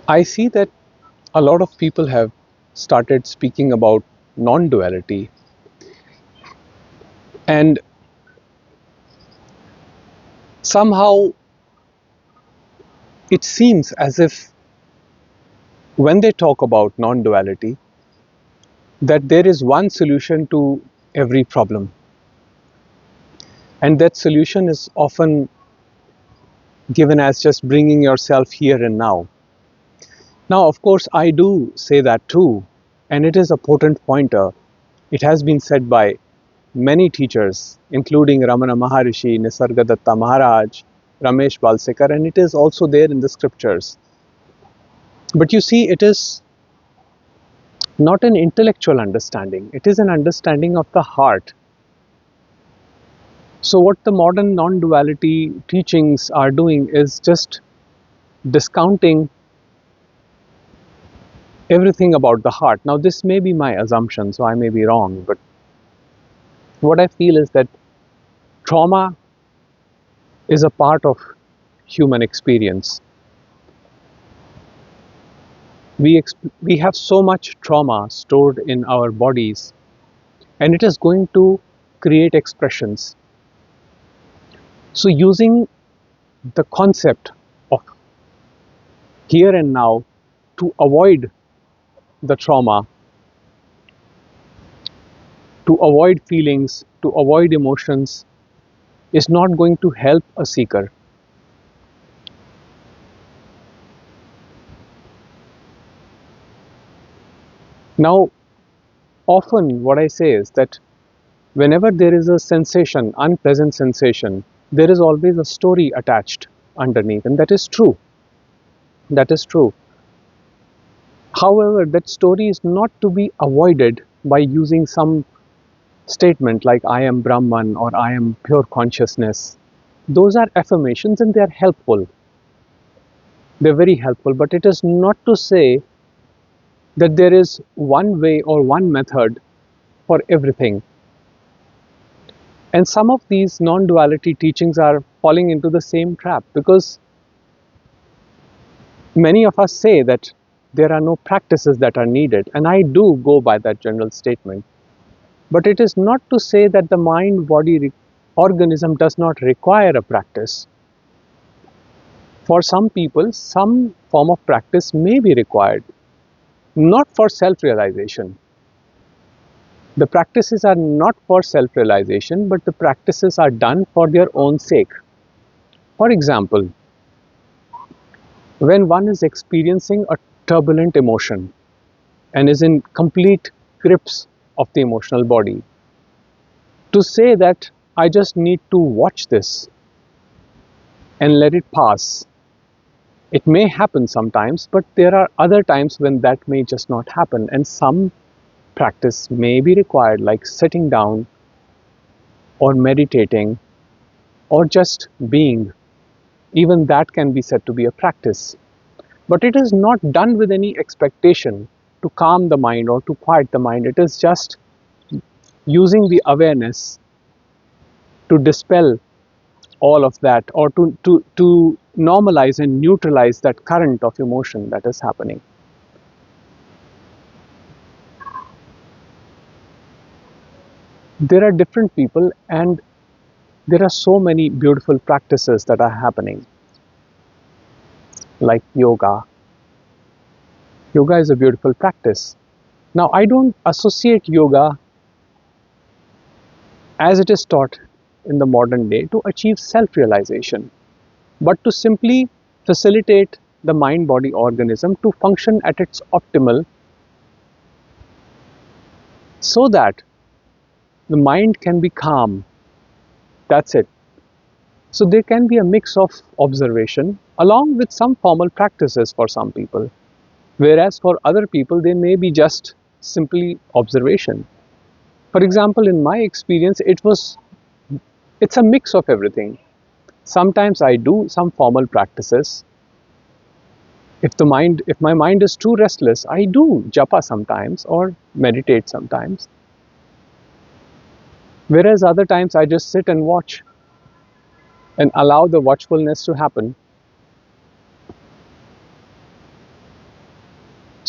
I see that a lot of people have started speaking about non-duality, and somehow it seems as if when they talk about non-duality, that there is one solution to every problem, and that solution is often given as just bringing yourself here and now. Now, of course, I do say that too, and it is a potent pointer. It has been said by many teachers, including Ramana Maharishi, Nisargadatta Maharaj, Ramesh Balsekar, and it is also there in the scriptures. But you see, it is not an intellectual understanding, it is an understanding of the heart. So, what the modern non duality teachings are doing is just discounting everything about the heart. Now, this may be my assumption, so I may be wrong, but what I feel is that trauma is a part of human experience. We have so much trauma stored in our bodies, and it is going to create expressions. So, using the concept of here and now to avoid the trauma, to avoid feelings, to avoid emotions, is not going to help a seeker. Now, often what I say is that whenever there is a sensation, unpleasant sensation, there is always a story attached underneath, and that is true. That is true. However, that story is not to be avoided by using some statement like I am Brahman or I am pure consciousness. Those are affirmations and they are helpful. They're very helpful, but it is not to say that there is one way or one method for everything. And some of these non duality teachings are falling into the same trap because many of us say that there are no practices that are needed, and I do go by that general statement. But it is not to say that the mind body organism does not require a practice. For some people, some form of practice may be required, not for self realization. The practices are not for self realization, but the practices are done for their own sake. For example, when one is experiencing a turbulent emotion and is in complete grips of the emotional body, to say that I just need to watch this and let it pass. It may happen sometimes, but there are other times when that may just not happen, and some practice may be required, like sitting down or meditating or just being. Even that can be said to be a practice. But it is not done with any expectation to calm the mind or to quiet the mind. It is just using the awareness to dispel all of that, or to normalize and neutralize that current of emotion that is happening. There are different people, and there are so many beautiful practices that are happening, like yoga. Yoga is a beautiful practice. Now, I don't associate yoga as it is taught in the modern day to achieve self realization, but to simply facilitate the mind body organism to function at its optimal so that the mind can be calm. That's it. So there can be a mix of observation along with some formal practices for some people, whereas for other people they may be just simply observation. For example, in my experience, it's a mix of everything. Sometimes I do some formal practices. If my mind is too restless, I do japa sometimes or meditate sometimes. Whereas other times I just sit and watch and allow the watchfulness to happen.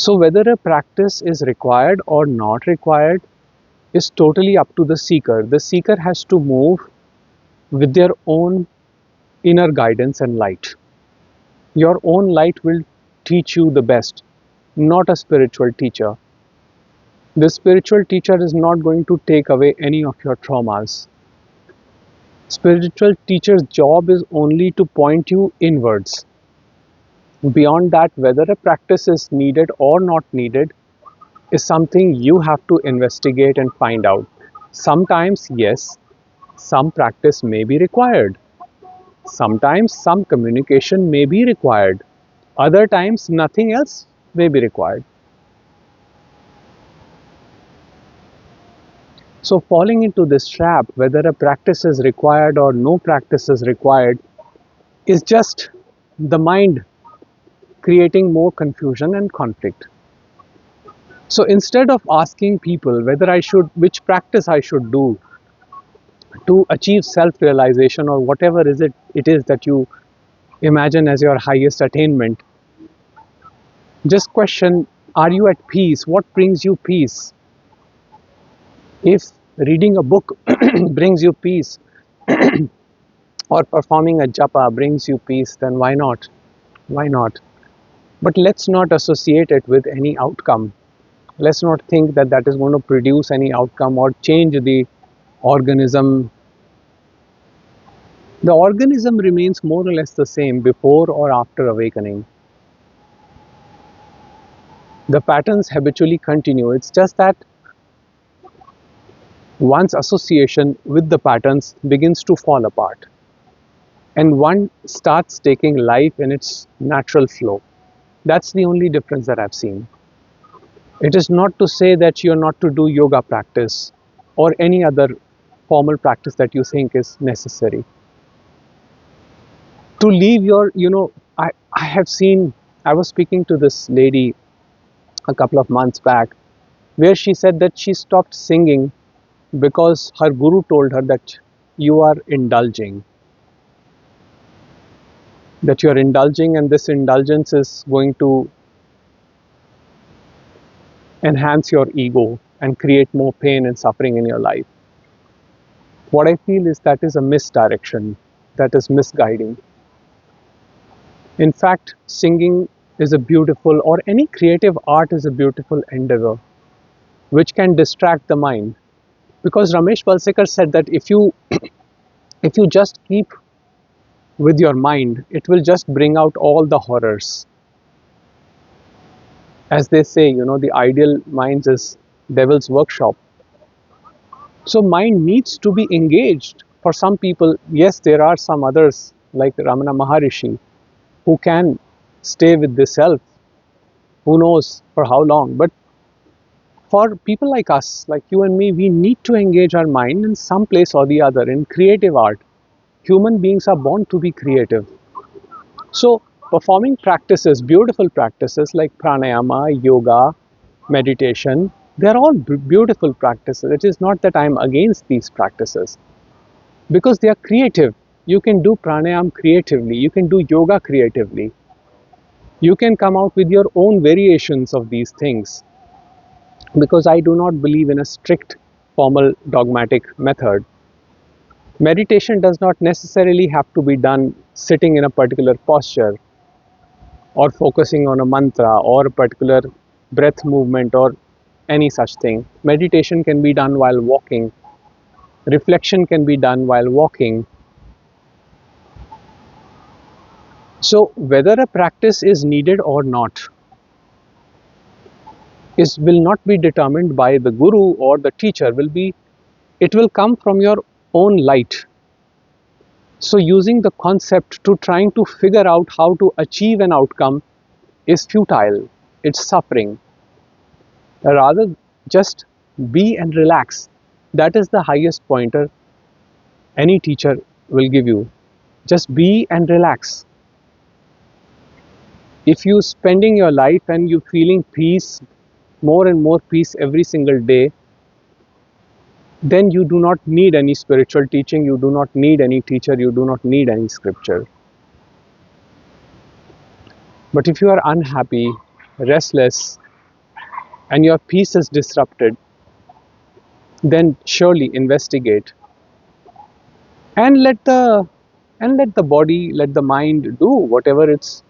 So whether a practice is required or not required is totally up to the seeker. The seeker has to move with their own inner guidance and light. Your own light will teach you the best, not a spiritual teacher. The spiritual teacher is not going to take away any of your traumas. Spiritual teacher's job is only to point you inwards. Beyond that, whether a practice is needed or not needed is something you have to investigate and find out. Sometimes, yes, some practice may be required. Sometimes some communication may be required. Other times nothing else may be required. So falling into this trap, whether a practice is required or no practice is required, is just the mind creating more confusion and conflict. So instead of asking people which practice I should do to achieve self-realization or whatever it is that you imagine as your highest attainment, just question, are you at peace? What brings you peace? If reading a book brings you peace, or performing a japa brings you peace, then why not? Why not? But let's not associate it with any outcome. Let's not think that that is going to produce any outcome or change the organism. The organism remains more or less the same before or after awakening. The patterns habitually continue. It's just that one's association with the patterns begins to fall apart and one starts taking life in its natural flow. That's the only difference that I've seen. It is not to say that you're not to do yoga practice or any other formal practice that you think is necessary. To leave your, I have seen, I was speaking to this lady a couple of months back where she said that she stopped singing because her guru told her that you are indulging. That you're indulging and this indulgence is going to enhance your ego and create more pain and suffering in your life. What I feel is that is a misdirection, that is misguiding. In fact, singing is a beautiful, or any creative art is a beautiful endeavor which can distract the mind. Because Ramesh Balsekar said that if you just keep with your mind, it will just bring out all the horrors. As they say, the ideal mind is devil's workshop. So mind needs to be engaged. For some people, yes, there are some others like Ramana Maharishi who can stay with the self, who knows for how long. But for people like us, like you and me, we need to engage our mind in some place or the other in creative art. Human beings are born to be creative. So performing practices, beautiful practices like pranayama, yoga, meditation, they're all beautiful practices. It is not that I'm against these practices because they are creative. You can do pranayama creatively, you can do yoga creatively. You can come out with your own variations of these things, because I do not believe in a strict formal dogmatic method. Meditation does not necessarily have to be done sitting in a particular posture or focusing on a mantra or a particular breath movement or any such thing. Meditation can be done while walking. Reflection can be done while walking. So whether a practice is needed or not will not be determined by the guru or the teacher. It will come from your own light. So using the concept to trying to figure out how to achieve an outcome is futile. It's suffering. Rather, just be and relax. That is the highest pointer any teacher will give you. Just be and relax. If you spending your life and you feeling peace, more and more peace every single day, then you do not need any spiritual teaching, you do not need any teacher, you do not need any scripture. But if you are unhappy, restless, and your peace is disrupted, then surely investigate and let the body, let the mind do whatever it's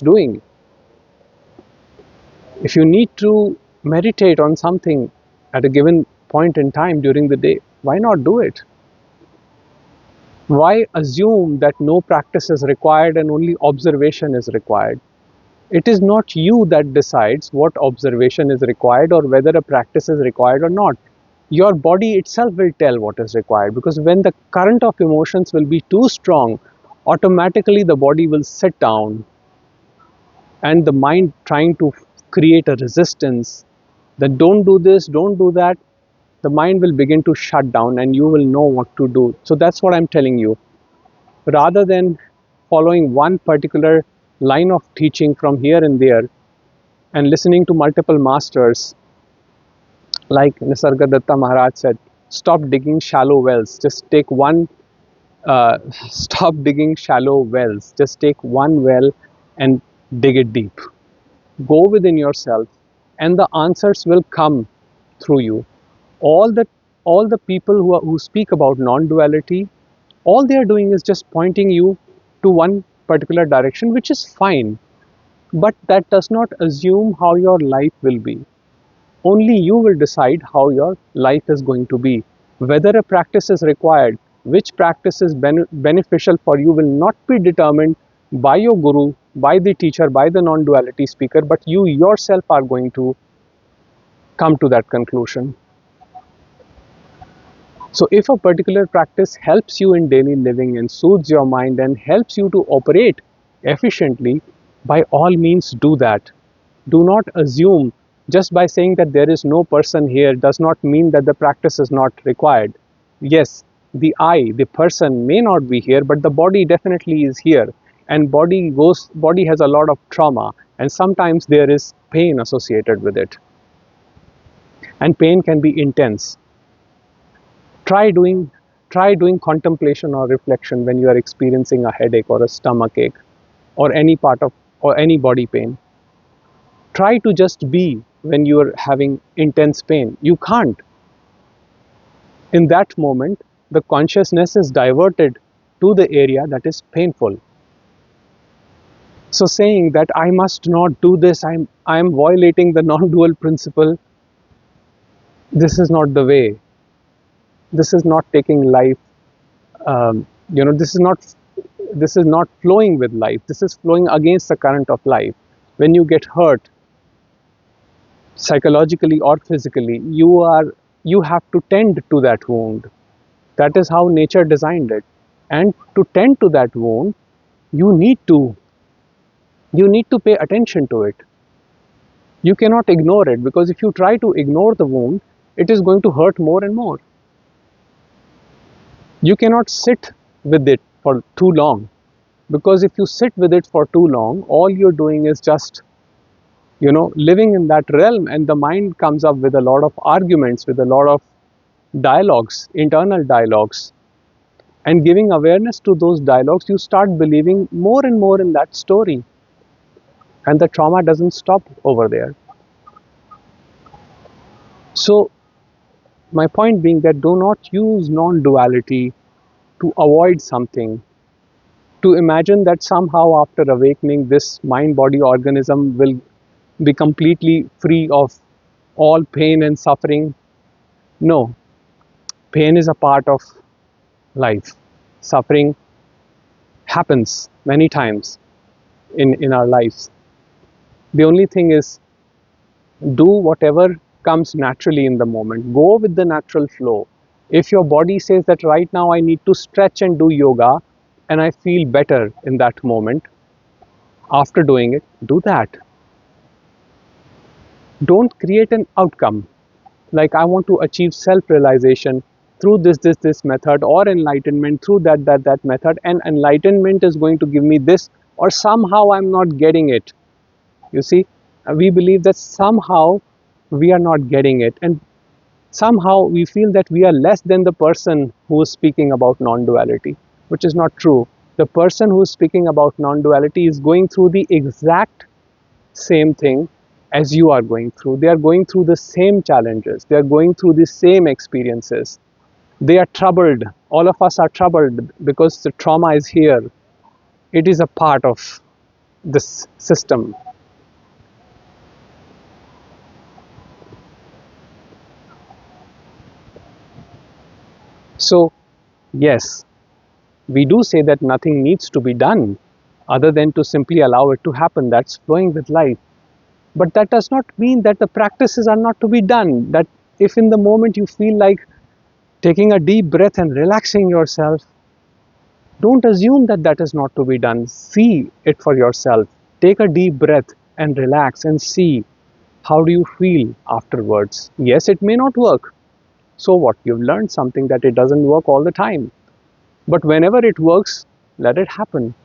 doing. If you need to meditate on something at a given point in time during the day, why not do it? Why assume that no practice is required and only observation is required? It is not you that decides what observation is required or whether a practice is required or not. Your body itself will tell what is required, because when the current of emotions will be too strong, automatically the body will sit down, and the mind trying to create a resistance that don't do this, don't do that, the mind will begin to shut down and you will know what to do. So that's what I'm telling you. Rather than following one particular line of teaching from here and there and listening to multiple masters, like Nisargadatta Maharaj said, stop digging shallow wells. Just take one, stop digging shallow wells. Just take one well and dig it deep. Go within yourself, and the answers will come through you. All the all the people who speak about non-duality, all they are doing is just pointing you to one particular direction, which is fine, but that does not assume how your life will be. Only you will decide how your life is going to be. Whether a practice is required, which practice is beneficial for you, will not be determined by your guru, by the teacher, by the non-duality speaker, but you yourself are going to come to that conclusion. So if a particular practice helps you in daily living and soothes your mind and helps you to operate efficiently, by all means do that. Do not assume just by saying that there is no person here does not mean that the practice is not required. Yes, the I, the person may not be here, but the body definitely is here. And body has a lot of trauma, and sometimes there is pain associated with it. And pain can be intense. Try doing contemplation or reflection when you are experiencing a headache or a stomach ache or any part of or any body pain. Try to just be when you are having intense pain. You can't. In that moment, the consciousness is diverted to the area that is painful. So saying that I must not do this, I am violating the non-dual principle, this is not the way. This is not taking life, this is not flowing with life. This is flowing against the current of life. When you get hurt, psychologically or physically, you have to tend to that wound. That is how nature designed it. And to tend to that wound, you need to pay attention to it. You cannot ignore it, because if you try to ignore the wound, it is going to hurt more and more. You cannot sit with it for too long, because if you sit with it for too long, all you're doing is just living in that realm, and the mind comes up with a lot of arguments, with a lot of dialogues, internal dialogues, and giving awareness to those dialogues, you start believing more and more in that story, and the trauma doesn't stop over there. So my point being that do not use non-duality to avoid something, to imagine that somehow after awakening this mind-body organism will be completely free of all pain and suffering. No, pain is a part of life. Suffering happens many times in our lives. The only thing is, do whatever comes naturally in the moment. Go with the natural flow. If your body says that right now I need to stretch and do yoga and I feel better in that moment, after doing it, do that. Don't create an outcome like I want to achieve self-realization through this method, or enlightenment through that method, and enlightenment is going to give me this, or somehow I'm not getting it. You see, we believe that somehow we are not getting it, and somehow we feel that we are less than the person who is speaking about non-duality, which is not true. The person who is speaking about non-duality is going through the exact same thing as you are going through. They are going through the same challenges. They are going through the same experiences. They are troubled. All of us are troubled because the trauma is here. It is a part of this system. So, yes, we do say that nothing needs to be done other than to simply allow it to happen. That's flowing with life. But that does not mean that the practices are not to be done. That if in the moment you feel like taking a deep breath and relaxing yourself, don't assume that that is not to be done. See it for yourself. Take a deep breath and relax and see how do you feel afterwards. Yes, it may not work. So what? You've learned something that it doesn't work all the time. But whenever it works, let it happen.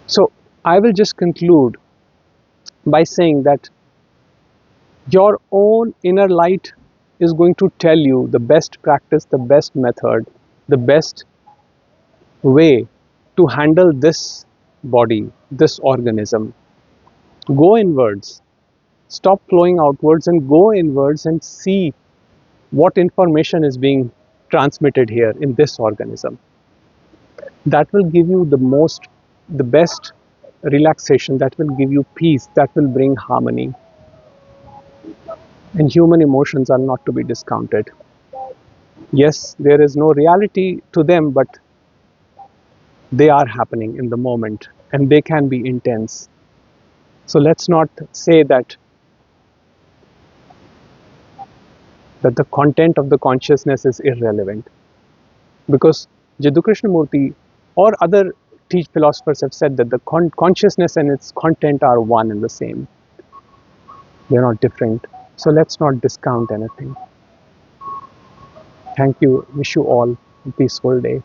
So I will just conclude by saying that your own inner light is going to tell you the best practice, the best method, the best way to handle this body, this organism. Go inwards, stop flowing outwards and go inwards and see what information is being transmitted here in this organism. That will give you the best relaxation, that will give you peace, that will bring harmony. And human emotions are not to be discounted. Yes, there is no reality to them, but they are happening in the moment and they can be intense. So let's not say that the content of the consciousness is irrelevant, because Jiddu Krishnamurti or other teach philosophers have said that the consciousness and its content are one and the same. They're not different. So let's not discount anything. Thank you. Wish you all a peaceful day.